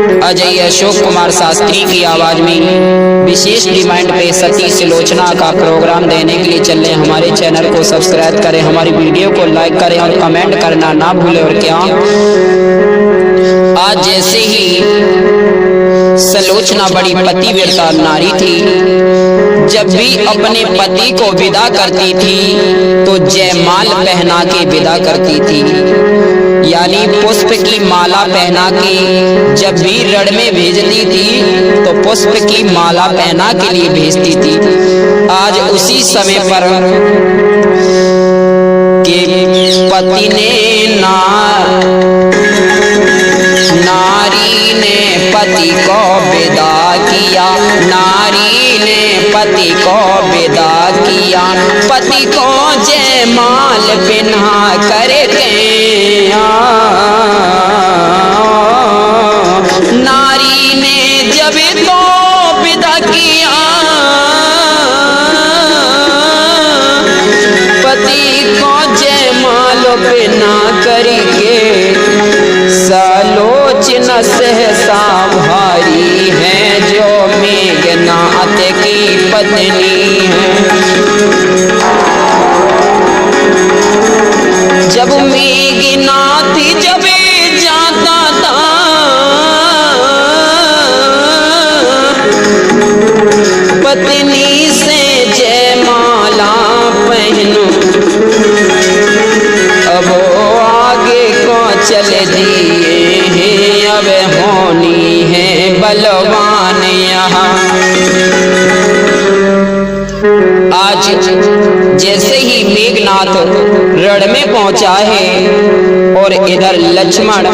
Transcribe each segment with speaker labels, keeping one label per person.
Speaker 1: अजय अशोक कुमार शास्त्री की आवाज में विशेष डिमांड पे सती सुलोचना का प्रोग्राम देने के लिए चल रहे हैं। हमारे चैनल को सब्सक्राइब करें, हमारी वीडियो को लाइक करें और कमेंट करना ना भूलें। और क्या आज जैसे ही सुलोचना बड़ी पतिव्रता नारी थी, जब भी अपने पति को विदा करती थी तो जयमाल पहना के विदा करती थी, यानी पुष्प की माला पहना के जब भी रण में भेजती थी तो पुष्प की माला पहना के लिए भेजती थी। आज उसी समय पर के पति ने नारी ने पति को विदा किया, नारी ने पति को विदा किया, पति को जयमाल पहना करके नारी ने जब तो विदा किया, पति को जयमाल पहना करके सुलोचना सहसा भारी है जो मेघनाथ की पत्नी है। जब मेघनाथ जब जाता था पत्नी से जयमाला पहनो, अब आगे को चल दिए हैं, अब होनी है बलवान यहाँ। आज जैसे ही मेघनाथ रण में पहुंचा है और इधर लक्ष्मण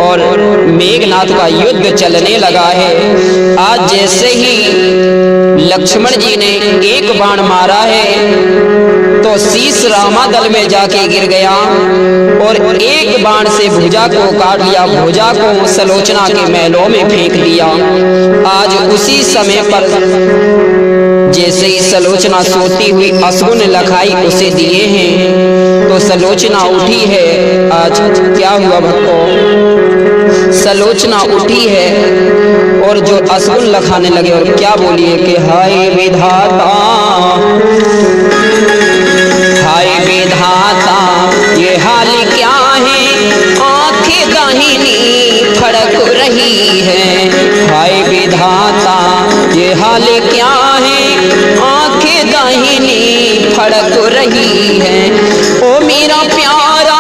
Speaker 1: और मेघनाथ का युद्ध चलने लगा है, आज जैसे ही लक्ष्मण जी ने एक बाण मारा है तो शीश रामादल में जाके गिर गया और एक बाण से भुजा को काट लिया, भुजा को सुलोचना के महलों में फेंक दिया। आज उसी समय पर जैसे ही सुलोचना सोती हुई अश्रु ने लखाई उसे दिए हैं तो सुलोचना उठी है। आज क्या हुआ भक्तों, सुलोचना उठी है और जो अश्रु लखाने लगे और क्या बोलिए कि हाय विधाता, हाय विधाता ये हाल क्या है, आंखें दाहिनी फड़क रही है, हाय विधाता ये हाल क्या है, आंखें दाहिनी फड़क रही है। ओ मेरा प्यारा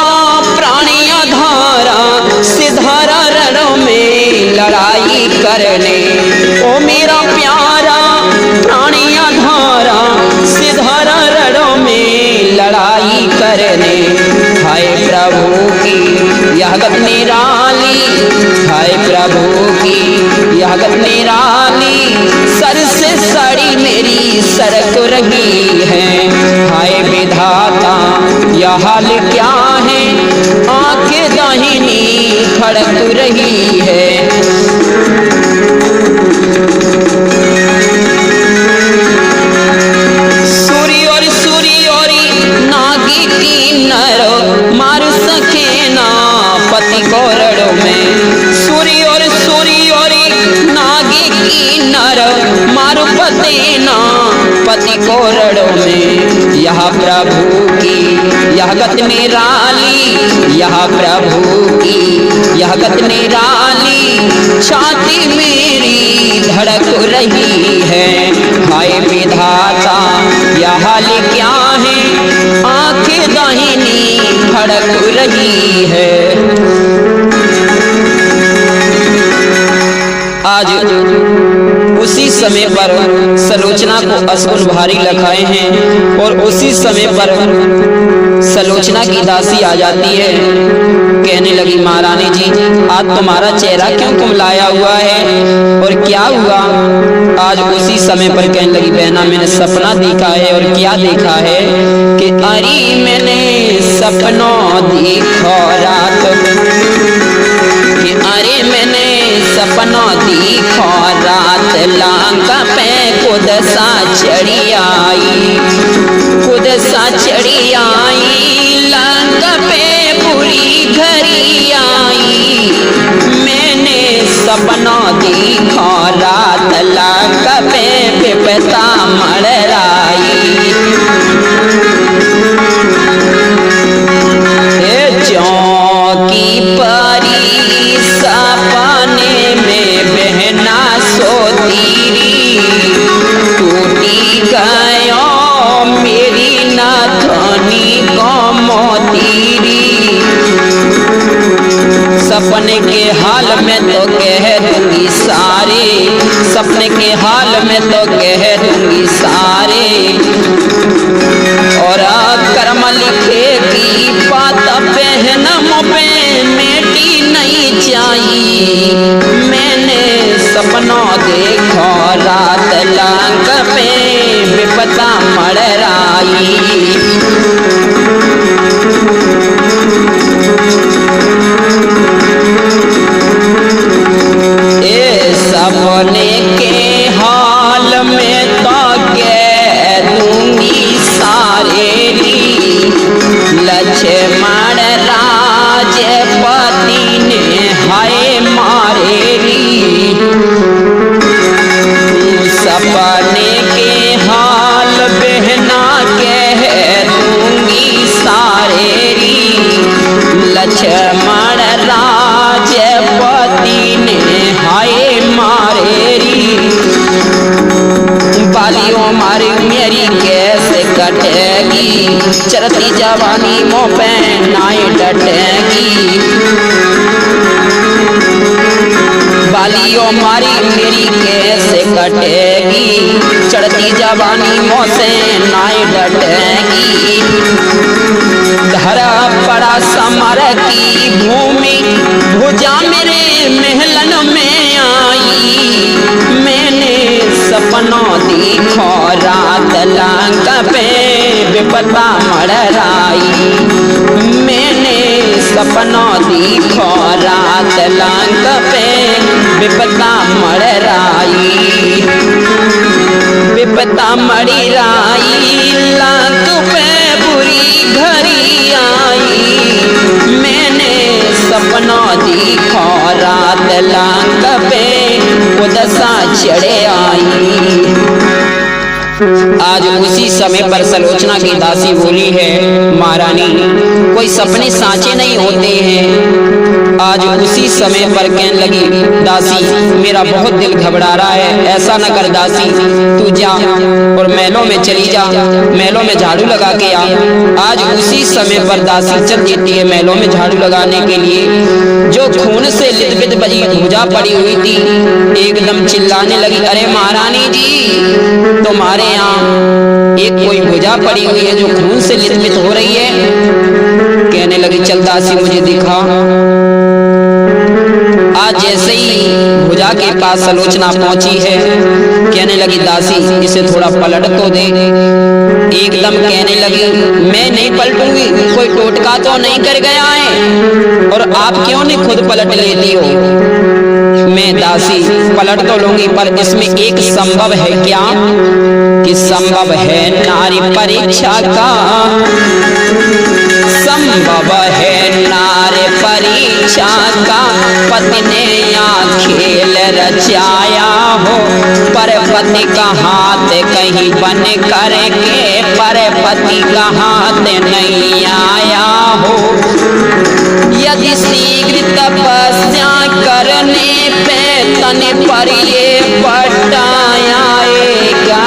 Speaker 1: प्राणिया धारा सिधारा रणों में लड़ाई करने, ओ मेरा प्यारा प्राणिया धारा सिधारा रणों में लड़ाई करने। हाय प्रभु की यह गत निराली, हाय प्रभु की यह गत निराली, सर से साड़ी मेरी सरक रही है, हाय विधाता यह हाल क्या है, आंखें दाहिनी फड़क रही है। सूरी और नागी की नर मार सके ना पति को रण में, सूरी और नागी की नर मार पते ना पति को रण में। यह प्रभु की यह गत निराली, यह प्रभु की यह गत निराली, छाती मेरी धड़क रही है, हाय विधाता यह हाल क्या है, आंखें दाहिनी फड़क रही है। आज उसी समय पर सुलोचना को अश्रु भारी लखाए हैं और उसी समय पर सुलोचना की दासी आ जाती है, कहने लगी महारानी जी आज तुम्हारा चेहरा क्यों कुमलाया हुआ है और क्या हुआ। आज उसी समय पर कहने लगी बहना मैंने सपना देखा है। और क्या देखा है कि अरे मैंने सपनों देखा रात, कि अरे मैंने सपना देखा रात, लांका पे खुद सा चढ़ी आई, खुद सा चढ़ी आई, लांका पे पूरी घरी आई, मैंने सपना देखो रात लाख पे विपता मड़राई। चौकी परी सपने में बहना सोतीरी, टूटी गयो मेरी नाथनी को मोतीरी। सपने के हाल में तो कह दूंगी सारे, सपने के हाल में तो कह दूंगी सारे, और कर्म लिखेगी बात बहनम पे मेटी नहीं चाहिए। मैंने सपना देखो रात लांग पे विपता मड़राई। सपने के हाल में तो कह दूंगी सारे, लक्ष्मण राजपति ने हाय मारे री। सपने के हाल बहना कह दूंगी सारे री, लक्ष्मण राजपति ने हाय मारे री। बालियों मारी मेरी कैसे कटेगी, चरती जवानी मोह पे नाई डटेगी। बालियों मारी मेरी कैसे कटेगी, चढ़ती जवानी मोह से नाई डटेगी। धरा पड़ा समर की भूमि भुजा मेरे महलन में आई। मैंने सपना देखो रात लांग पे विपता मड़राई। मैंने सपना देखो रात लांग पे विपता मड़राई। विपता मड़राई लांग पे बुरी घड़ी आई। मैंने सपना देखो रात लांग पे उदसा चढ़े आई। आज उसी समय पर सलोचना की दासी बोली है, महारानी कोई सपने साँचे नहीं होते हैं। आज उसी समय पर कहने लगी, दासी मेरा बहुत दिल घबरा रहा है, ऐसा न कर दासी, तू जा और महलों में चली जा, महलों में झाड़ू लगा के आ। आज उसी समय पर दासी चल देती है महलों में झाड़ू लगाने के लिए। जो खून से लिथबिथ बजी भुजा पड़ी हुई थी एकदम चिल्लाने लगी, अरे महारानी जी तुम्हारे यहाँ एक कोई भुजा पड़ी हुई है जो खून से लिथबिथ हो रही है। कहने लगी, चल दासी मुझे दिखा। आज जैसे ही भुजा के पास सलोचना पहुंची है, कहने लगी, दासी इसे थोड़ा पलट तो दे। एकदम कहने लगी, मैं नहीं पलटूंगी, कोई टोटका तो नहीं कर गया है, और आप क्यों नहीं खुद पलट लेती हो। मैं दासी पलट तो लूंगी, पर इसमें एक संभव है क्या कि संभव है नारी परीक्षा का, संभव है नारी परीक्षा का। पति ने यहाँ खेल रचाया हो, पर पति का हाथ कहीं बन करके पर पति का हाथ नहीं आया हो। यदि शीघ्र तपस्या करने पे तन पर ये पटाएगा,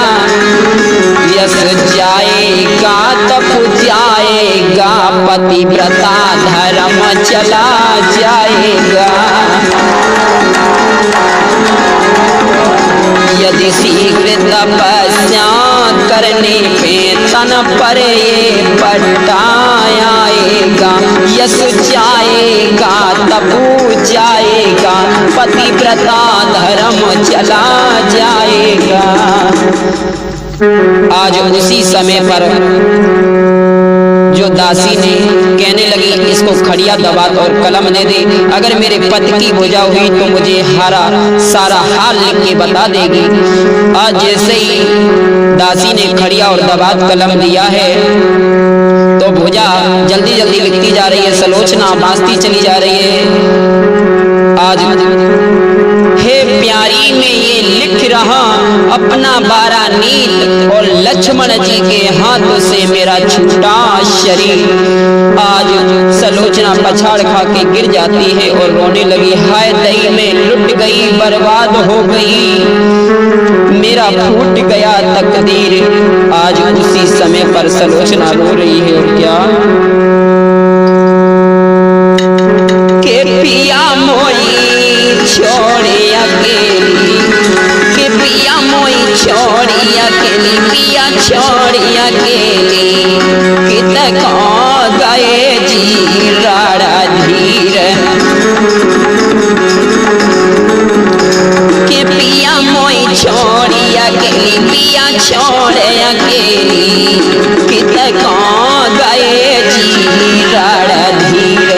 Speaker 1: यश जाएगा तप जाएगा, पतिव्रता धर्म चला जाएगा। यदि शीघ्र तपस्या करने पे तन पर ये पटाएगा, यश जाएगा तपू जाएगा, पतिव्रता धर्म चला जाएगा। आज उसी समय पर जो दासी ने कहने लगी, इसको खड़िया दबात और कलम दे दे, अगर मेरे पति की भुजा हुई तो मुझे सारा हाल लिख के बता देगी। आज जैसे ही दासी ने खड़िया और दबात कलम दिया है तो भुजा जल्दी जल्दी लिखती जा रही है, सलोचना बांसती चली जा रही है। आज अपना बारा नीत और लक्ष्मण जी के हाथों से मेरा छूटा शरीर। आज सलोचना पछाड़ खा के गिर जाती है और रोने लगी, हाय दई में लुट गई, बर्बाद हो गई, मेरा फूट गया तकदीर। आज उसी समय पर सलोचना रो रही है। और क्या के पिया मोई छोड़ी अकेली, के पिया मोई छोड़ी अकेली, पिया छोड़ी अकेली, कित गए जी राड़ा धीर, के पिया मोई छोड़ी अकेली, पिया छोड़े अकेली, कित गए जी राड़ा धीर।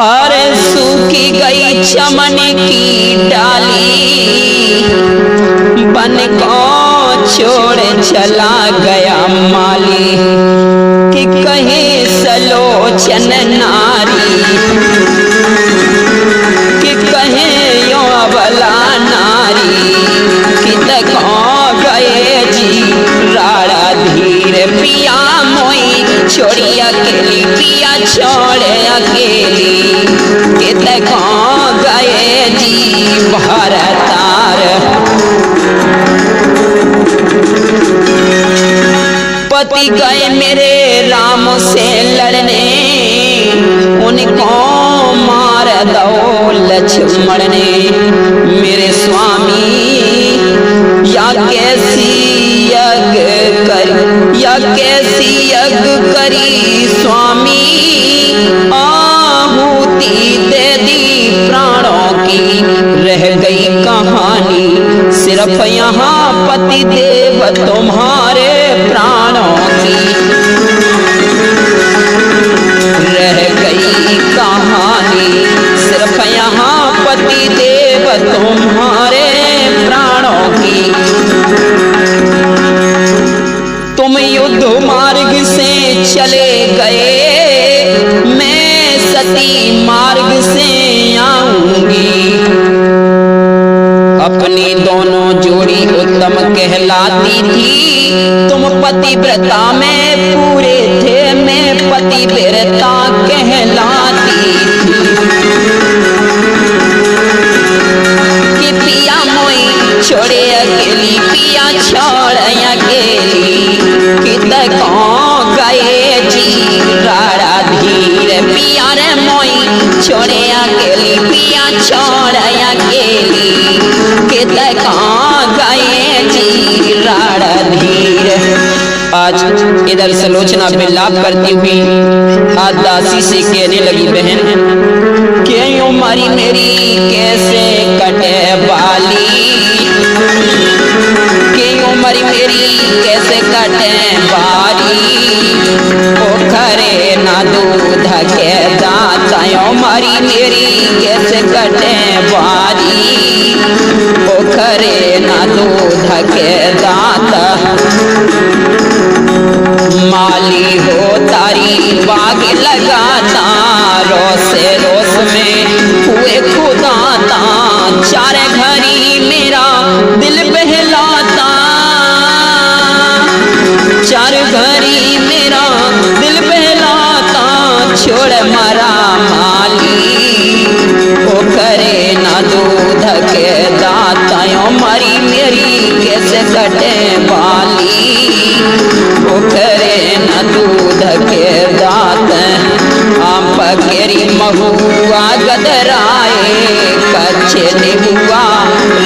Speaker 1: अरे सूखी गई चमन की डाली, बन को छोड़ चला गया माली, कि कहे सलोचन नारी, कि कहे यो अबला नारी, कित गए जी राड़ा धीर। पिया मोई छोड़ी अकेली, पिया छोड़े अकेली, कित गए जी भरतार। पति गए मेरे राम से लड़ने, उनको मार दो लक्ष्मण ने, मेरे स्वामी या कैसी यज्ञ करी, या कैसी यज्ञ करी स्वामी, आहुति दे दी प्राणों की, रह गई कहानी सिर्फ यहाँ पति देव तुम्हारे प्राणों की, रह गई कहानी सिर्फ यहाँ पति देव तुम्हारे प्राणों की। तुम युद्ध मार्ग से चले गए, मैं सती मार्ग से आऊंगी, अपनी दोनों जोड़ी उत्तम कहलाती थी, तुम पतिव्रता में पूरे थे, मैं पतिव्रता कहलाती थी, कि पिया मोई छोड़े अकेली, पिया छोड़ अकेली, कित गए जी राड़ा धीर। पिया रे मोई छोड़े अकेली, पिया छोड़ अकेली, कित गए जी राड़ा धीर। आज इधर सलोचना विलाप करती हुई आज दासी से कहने लगी, बहन क्यों मारी मेरी कैसे कटे बाली, क्यों मारी मेरी कैसे कटे बाली, पोखरे ना दूध के दाता, मारी मेरी कैसे कटे बाली, पोखरे ना दूध के दाता, माली हो तारी बाग लगाता, रोसे रोस में हुए खुदाता, चार घड़ी मेरा दिल बहलाता, चार घड़ी मेरा दिल बहलाता, छोड़ मरा माली, ओ करे ना दूध के दाता, मरी मेरी कैसे कटे बाली, ओ करे ना दूध के दात, आप केरी महुआ गदराए, कच्चे निबुआ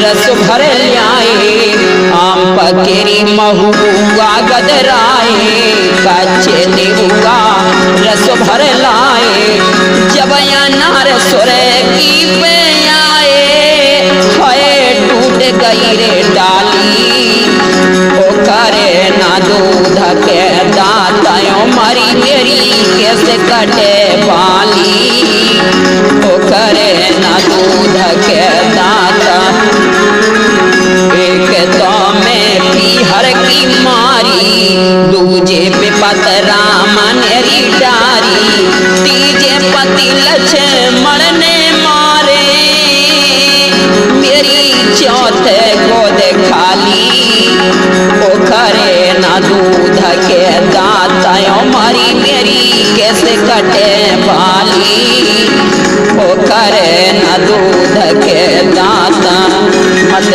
Speaker 1: रस भर लाए, आम केरी महुआ गदराए, कच्चे निबुआ रस भर लाए, जब अनार सुरे की पे आए, हाय टूट गई रे डाली, ओ करे ना दूध के दाता, मरी मेरी कैसे कटे बाली, ओ करे ना दूध के दाता। एक तो मैं पीहर की मारी, दूजे पे पतरा मनेरी डारी, तीजे पति लक्ष्मण ने मारे, मेरी चौथे गोद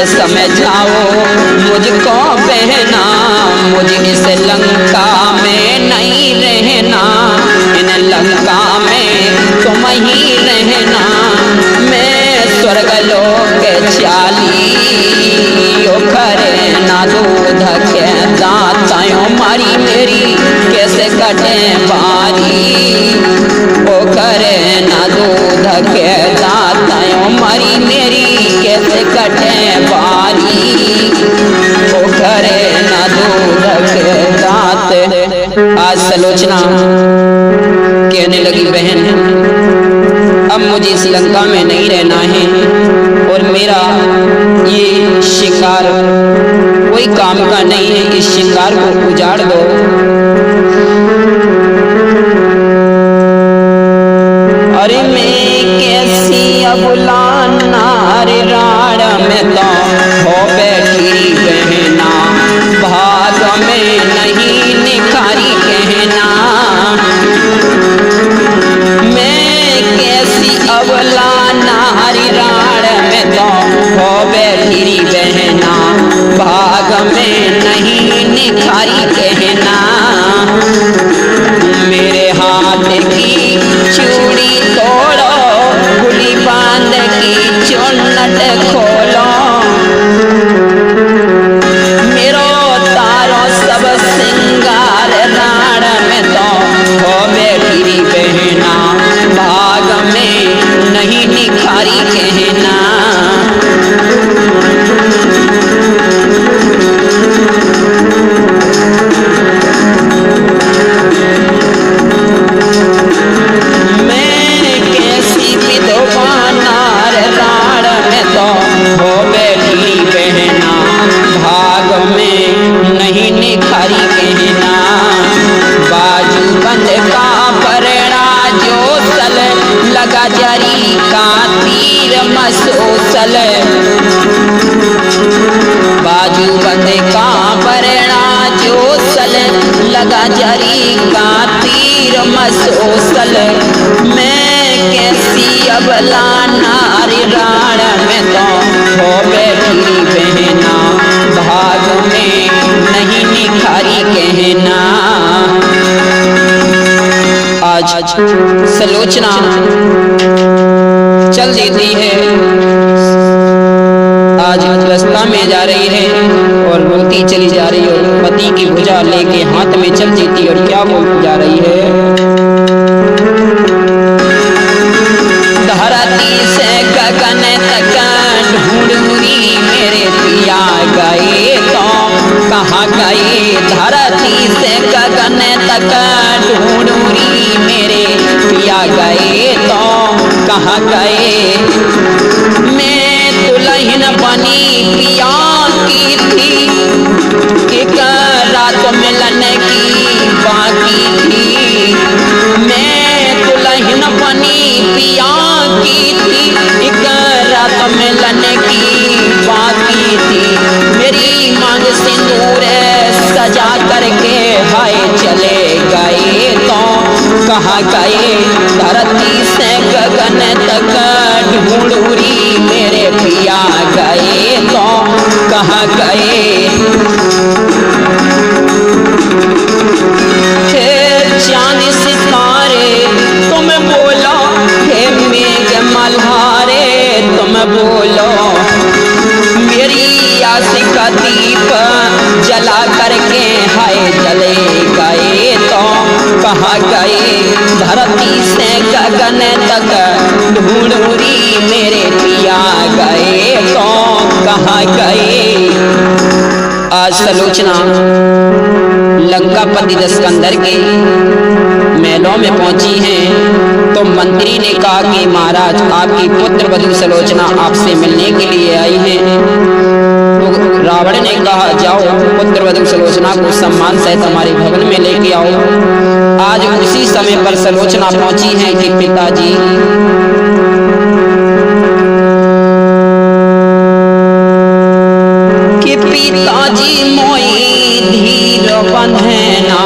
Speaker 1: से समझाओ मुझको बहना, मुझे इस लंका में नहीं रहना, इन लंका में तुम ही रहना। मैं स्वर्ग लोक चाली करे ना दूध के दातायों मारी मेरी कैसे कटे बारी, ओ करे ना दूध के दातायों मारी मेरी कैसे कटे बारी, ओ करे ना दूध के दात। आज सलोचना कहने लगी बहन अब मुझे इस लंका में नहीं रहना है और मेरा ये शिकार कोई काम का नहीं है, इस शिकार को उजाड़ दो। अरे मैं कैसी अबला नार राड़ में तो हो बैठी बहना, भाग में नहीं निखारी कहना। मैं कैसी अबला नारी राड़ में तो हो बैठी बहना, भाग में नहीं निखारी कहना। मेरे हाथ की चूड़ी तोड़ो, गुली बांध की चुन्नट खोलो, मेरो तारो सब सिंगार राड़ में तो हो बैठी बहना, भाग में नहीं निखारी कहना। मैं कैसी विधवा नार राड़ में तो हो बैठी बहना, भाग में नहीं निखारी कहना। बाजू बंद का परणा जो सल लगा जरी का तीर मसोसल, बाजू बंद का परणा जो सल लगा जरी का तीर मसोसल। मैं कैसी अबला नारी राड़ में तो हो बैठी बहना, भाग में नहीं निखारी कहना। आज सलोचना चल देती है, आज रास्ता में जा रही है और रोती चली जा रही है और पति की भुजा लेके हाथ में चल देती और क्या बोल जा रही है। धरती से गगन तक ढूंढूंगी मेरे पिया गए तो कहाँ गए, धरती से गगन तक ढूंढूंगी मेरे पिया गए तो कहाँ गए। मैं दुल्हन बनी पिया की थी, एक रात मिलन की बाकी थी। मैं दुल्हन बनी पिया की थी, एक रात मिलन की बाकी थी। मेरी मांग सिंदूर सजा करके हाय चले गए तो कहाँ गए, धरती से गगन तक ढूंढूंगी मेरे पिया गए तो कहाँ गए। चांद सितारे तुम बोलो, हे मेघ मल्हारे तुम बोलो, मेरी आस का दीप जला करके हाय जले गए तो कहाँ गए, धरती से गगन तक ढूंढूंगी मेरे पिया गए तो कहाँ गए। आज सलोचना लंकापति दशकंदर के महलों में पहुंची हैं तो मंत्री ने कहा कि महाराज आपकी पुत्र वधू सलोचना आपसे मिलने के लिए आई है। तो रावण ने कहा जाओ पुत्र वधू सलोचना को सम्मान सहित हमारे भवन में लेके आओ। आज उसी समय पर सलोचना पहुंची है कि पिताजी मोई धीर बंधना,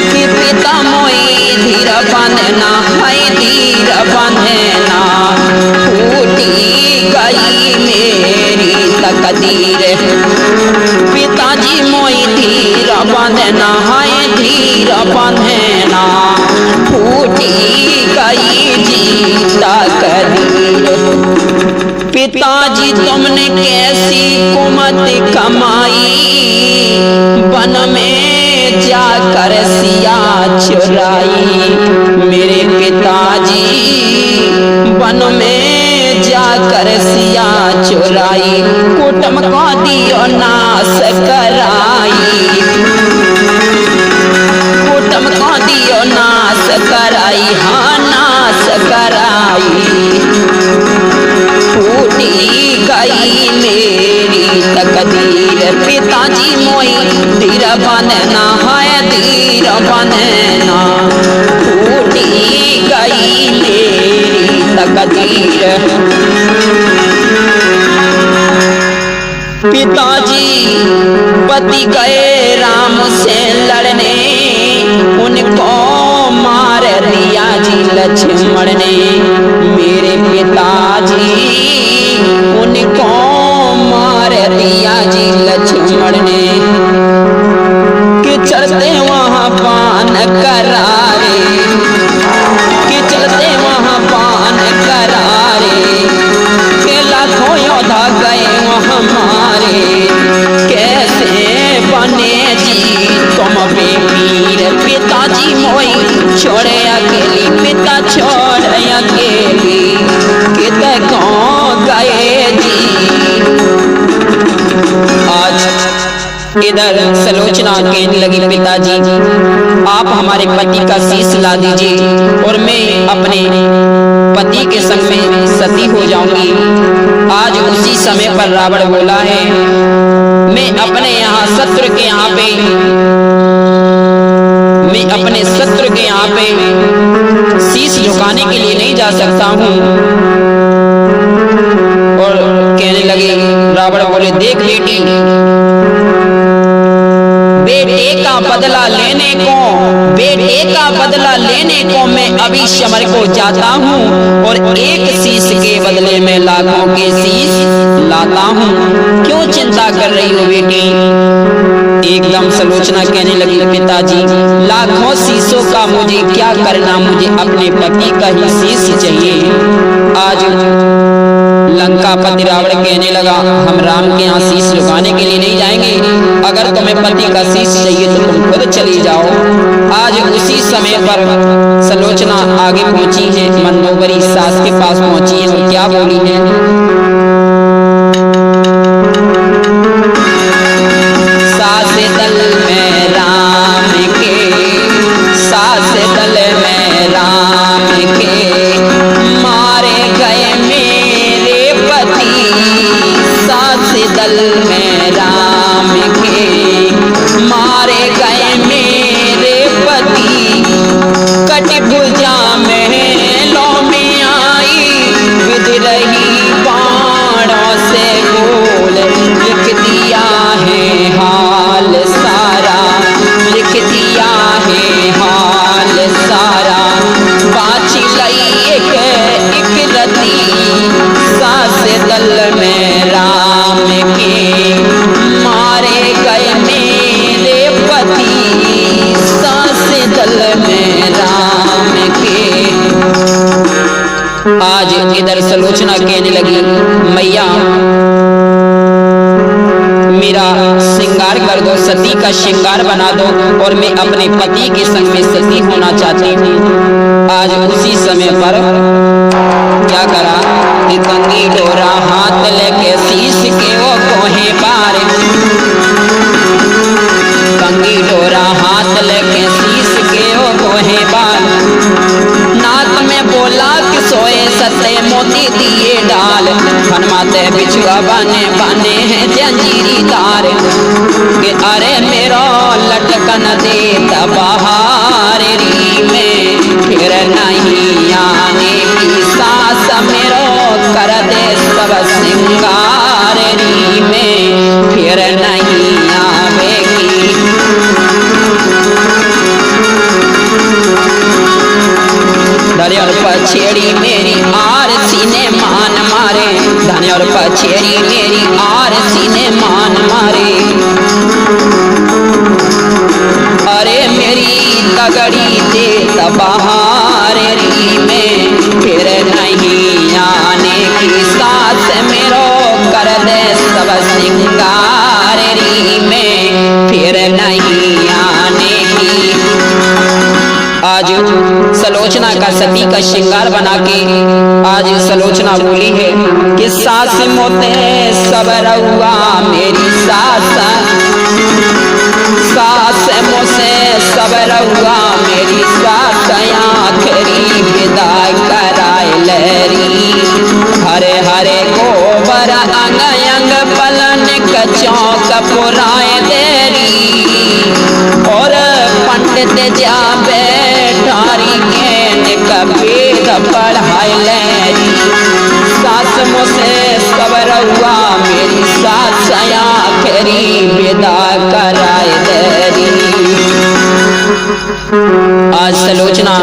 Speaker 1: कि पिता मोई धीर बंधना है धीर बंधना, फूटी गई मेरी तकदीर। पिताजी मोई धीर बंधना है धीर बंधना, फूटी गई जी तकदीर। पिताजी तुमने कैसी कुमत कमाई, वन में जाकर सिया चुराई। मेरे पिताजी वन में जाकर सिया चुराई, कुटुम को दियो नाश कराई, कुटुम को दियो नाश कराई, हाँ नाश कराई। फूटी गई मेरी तकदीर। पिताजी मोई धीर बंधना है धीर बंधना, फूटी गई मेरी तकदीर। पिताजी पति गए राम से लड़ने, उनको मार दिया जी लक्ष्मण ने। मेरे पिताजी उनको मार दिया जी लक्ष्मण ने, कि चलते वहां पान करारे, कि चलते वहां पान करारे, के लाखों योद्धा गए वहां मारे। कैसे बने जी तुम बेपीर, पिताजी मोई छोड़े अकेली, पिता छोड़े अकेली, कितने कौन गए जी। आज इधर सलोचना कहने लगी, पिताजी आप हमारे पति का शीश ला दीजिए और मैं अपने पति के संग में सती हो जाऊंगी। आज उसी समय पर रावण बोला है, मैं अपने यहाँ शत्रु के यहाँ पे, मैं अपने शत्रु के यहाँ पे शीश झुकाने के लिए नहीं जा सकता हूँ। और कहने लगे, रावण बोले, देख बेटी, बेटे का बदला लेने को, बेटे का बदला लेने को मैं अभी समर को जाता हूँ और एक शीश के बदले में लाखों के शीश लाता हूँ। क्यों चिंता कर रही हो बेटी? एकदम सलोचना कहने लगी, पिताजी लाखों शीशों का मुझे क्या करना, मुझे अपने पति का ही शीश चाहिए। आज लंकापति रावण कहने लगा, हम राम के यहाँ शीश झुकाने के लिए नहीं जाएंगे, अगर तुम्हें पति का शीश चाहिए तो तुम खुद चली जाओ। आज उसी समय पर सलोचना आगे पहुंची है, मंदोदरी सास के पास पहुंची है और क्या बोली है, सास दल में राम के, सास दल में राम के, मारे गए मेरे पति, सास दल में राम के, मारे गए मेरे पति। कट भुजा महलों में आई, विध रही बाणों से बोल, लिख दिया है हाल सारा, लिख दिया है हाल सारा। बाची लई एक एक रती, सास दल में राम के, मारे गए मेरे पति, सास दल में राम के। आज इधर सलोचना कहने लगी, मैया मेरा श्रृंगार कर दो, सती का श्रृंगार बना दो और मैं अपने पति के संग में सती होना चाहती हूँ। आज उसी समय पर क्या करा कि कंगी डोरा हाथ लेके शीश के वो कोहे पार, कंगी डोरा हाथ लेके शीश के वो कोहे पार। नाक में बोला कि सोए सत्य मोती दिए डाल, हनुमाते बिछुआ बने बने हैं जंजीरी तार, कि अरे मेरो लटकन दे बहार री में, फिर नहीं आने की सास मेरो कर दे सब श्रृंगार री में, फिर नहीं आवेगी। दरिया पछेड़ी मेरी आरसी ने मान मारे, धन और पछेरी मेरी आरसी ने मान मारे। अरे मेरी तगड़ी दे तबहारी में फिर नहीं आने की सास मेरो कर दे सब सिंगार में फिर नहीं आने की। आज सलोचना का सती का श्रृंगार बना के आज सलोचना बोली है कि सास मोते सब रहुआ मेरी सास मोसे सब रहुआ मेरी सास आखिरी विदाई कराए लहरी। हरे हरे गोबर अंग अंग पलन चौक पुराए देरी और पंडित जा बैठारी के कबीर पढ़ाई लहरी। सास मुझसे सब रहुआ मेरी सास आखिरी विदा कराए देरी। आज सलोचना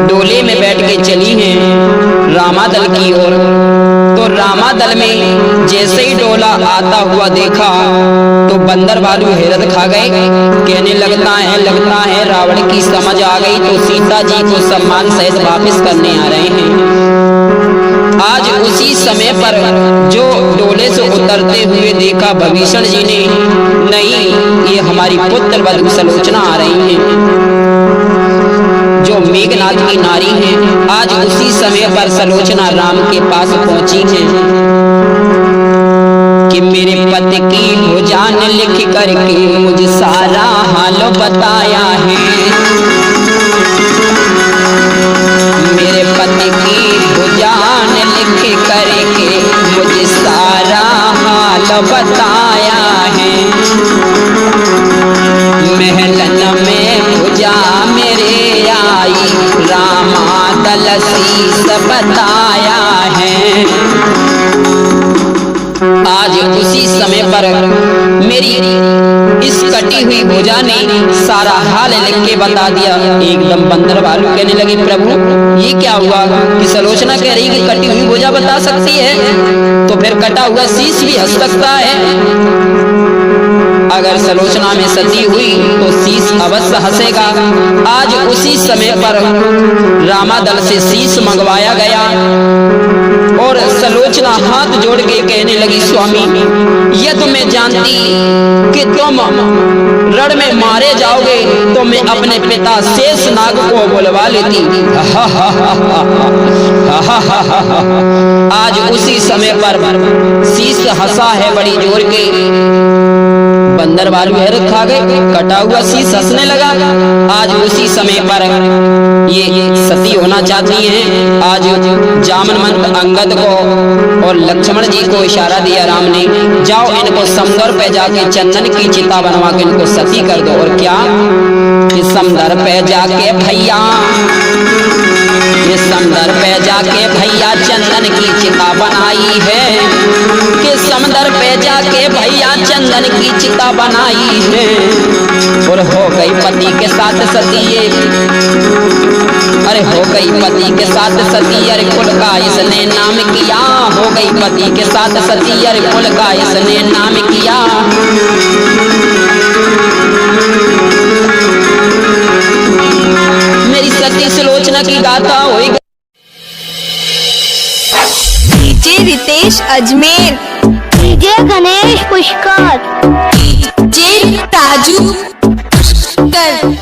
Speaker 1: डोले में बैठ के चली है रामादल की ओर। तो रामादल में जैसे ही डोला आता हुआ देखा तो बंदर भालू हैरत खा गए। कहने लगता है रावण की समझ आ गई तो सीता जी को सम्मान सहित वापस करने आ रहे हैं। आज उसी समय पर जो डोले से उतरते हुए देखा भीषण जी ने, नहीं ये हमारी पुत्र वधू सलोचना आ रही है जो मेघनाथ की नारी है। आज उसी समय पर सलोचना राम के पास पहुंची है कि मेरे पति की भुजान लिख करके मुझे सारा हाल बताया है। मेरे पति की भुजान लिख करके मुझे सारा हाल बताया है। महलन में भुजा मेरे आई रामादल शीस बताया है। आज उसी समय पर मेरी इस कटी हुई भुजा ने सारा हाल लिख के बता दिया। एकदम बंदर भालू कहने लगे प्रभु ये क्या हुआ कि सलोचना कह रही कि कटी हुई भुजा बता सकती है तो फिर कटा हुआ शीश भी हंस सकता है। अगर सलोचना में सती हुई तो शीश अवश्य हंसेगा। आज उसी समय पर रामादल से शीश मंगवाया गया और सलोचना हाथ जोड़ के कहने लगी स्वामी यदि मैं जानती कि तुम रण में मारे जाओगे तो मैं अपने पिता शेषनाग को बुलवा लेती। आज उसी समय पर शीश हंसा है बड़ी जोर के। बंदर भालू हैरत खा गए, कटा हुआ शीश हंसने लगा। आज उसी समय पर ये सती होना चाहती हैं। आज जामनवंत अंगद को और लक्ष्मण जी को इशारा दिया राम ने, जाओ इनको समुद्र पे जाके चंदन की चिता बनवा के इनको सती कर दो। और क्या कि समुद्र पे जाके भैया, ये समुद्र पे जाके भैया चंदन की चिता बनाई है, कि समुद्र पे जाके भैया चंदन की चिता बनाई है। और हो गई पति के साथ सती, ये अरे हो गई पति के साथ सती, अरे कुल का इसने नाम किया। हो गई पति के साथ सती, अरे कुल का इसने नाम किया। मेरी सती सुलोचना की गाथा होई।
Speaker 2: DJ Ritesh Ajmer,
Speaker 3: DJ Ganesh Pushkar,
Speaker 2: DJ Raju Pushkar.